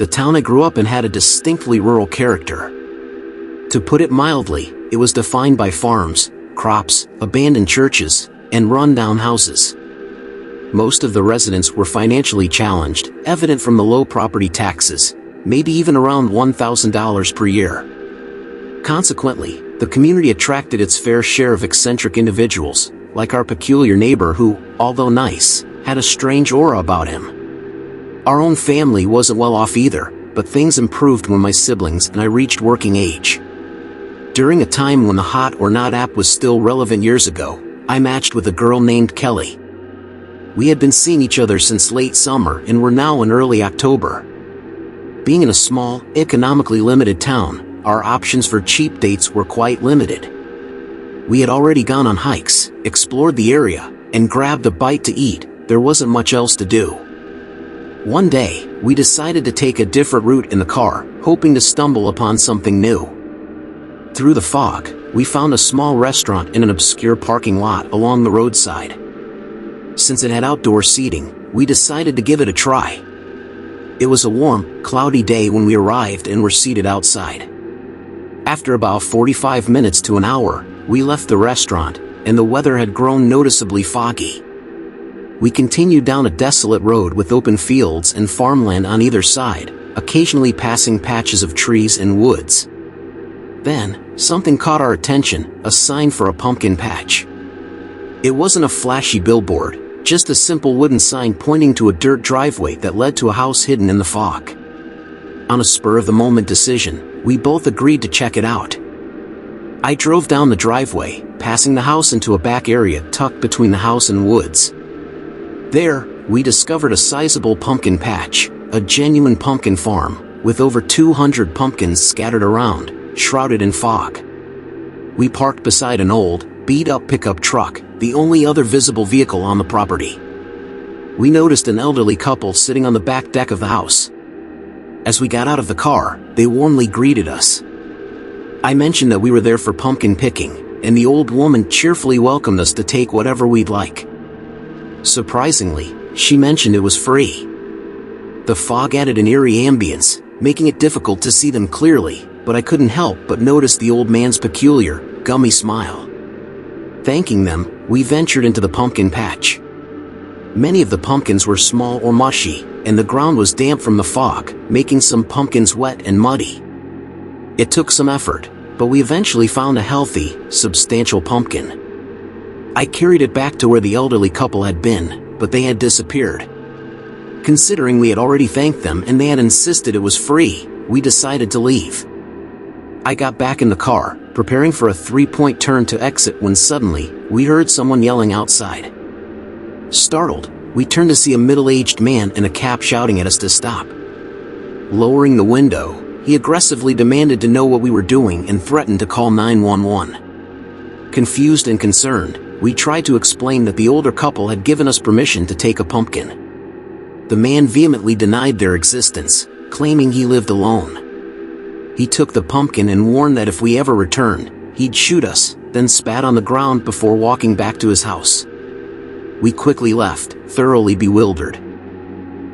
The town I grew up in had a distinctly rural character. To put it mildly, it was defined by farms, crops, abandoned churches, and run-down houses. Most of the residents were financially challenged, evident from the low property taxes, maybe even around $1,000 per year. Consequently, the community attracted its fair share of eccentric individuals, like our peculiar neighbor who, although nice, had a strange aura about him. Our own family wasn't well off either, but things improved when my siblings and I reached working age. During a time when the Hot or Not app was still relevant years ago, I matched with a girl named Kelly. We had been seeing each other since late summer and were now in early October. Being in a small, economically limited town, our options for cheap dates were quite limited. We had already gone on hikes, explored the area, and grabbed a bite to eat. There wasn't much else to do. One day, we decided to take a different route in the car, hoping to stumble upon something new. Through the fog, we found a small restaurant in an obscure parking lot along the roadside. Since it had outdoor seating, we decided to give it a try. It was a warm, cloudy day when we arrived and were seated outside. After about 45 minutes to an hour, we left the restaurant, and the weather had grown noticeably foggy. We continued down a desolate road with open fields and farmland on either side, occasionally passing patches of trees and woods. Then, something caught our attention, a sign for a pumpkin patch. It wasn't a flashy billboard, just a simple wooden sign pointing to a dirt driveway that led to a house hidden in the fog. On a spur-of-the-moment decision, we both agreed to check it out. I drove down the driveway, passing the house into a back area tucked between the house and woods. There, we discovered a sizable pumpkin patch, a genuine pumpkin farm, with over 200 pumpkins scattered around, shrouded in fog. We parked beside an old, beat-up pickup truck, the only other visible vehicle on the property. We noticed an elderly couple sitting on the back deck of the house. As we got out of the car, they warmly greeted us. I mentioned that we were there for pumpkin picking, and the old woman cheerfully welcomed us to take whatever we'd like. Surprisingly, she mentioned it was free. The fog added an eerie ambience, making it difficult to see them clearly, but I couldn't help but notice the old man's peculiar, gummy smile. Thanking them, we ventured into the pumpkin patch. Many of the pumpkins were small or mushy, and the ground was damp from the fog, making some pumpkins wet and muddy. It took some effort, but we eventually found a healthy, substantial pumpkin. I carried it back to where the elderly couple had been, but they had disappeared. Considering we had already thanked them and they had insisted it was free, we decided to leave. I got back in the car, preparing for a three-point turn to exit when suddenly, we heard someone yelling outside. Startled, we turned to see a middle-aged man in a cap shouting at us to stop. Lowering the window, he aggressively demanded to know what we were doing and threatened to call 911. Confused and concerned, we tried to explain that the older couple had given us permission to take a pumpkin. The man vehemently denied their existence, claiming he lived alone. He took the pumpkin and warned that if we ever returned, he'd shoot us, then spat on the ground before walking back to his house. We quickly left, thoroughly bewildered.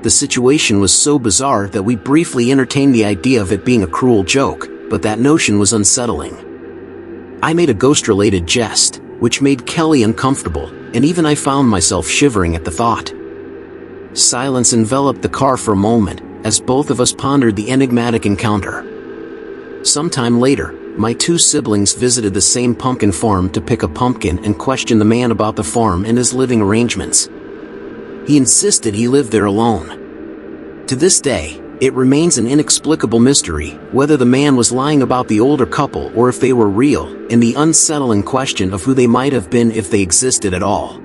The situation was so bizarre that we briefly entertained the idea of it being a cruel joke, but that notion was unsettling. I made a ghost-related jest, which made Kelly uncomfortable, and even I found myself shivering at the thought. Silence enveloped the car for a moment, as both of us pondered the enigmatic encounter. Sometime later, my two siblings visited the same pumpkin farm to pick a pumpkin and questioned the man about the farm and his living arrangements. He insisted he lived there alone. To this day, it remains an inexplicable mystery whether the man was lying about the older couple or if they were real, and the unsettling question of who they might have been if they existed at all.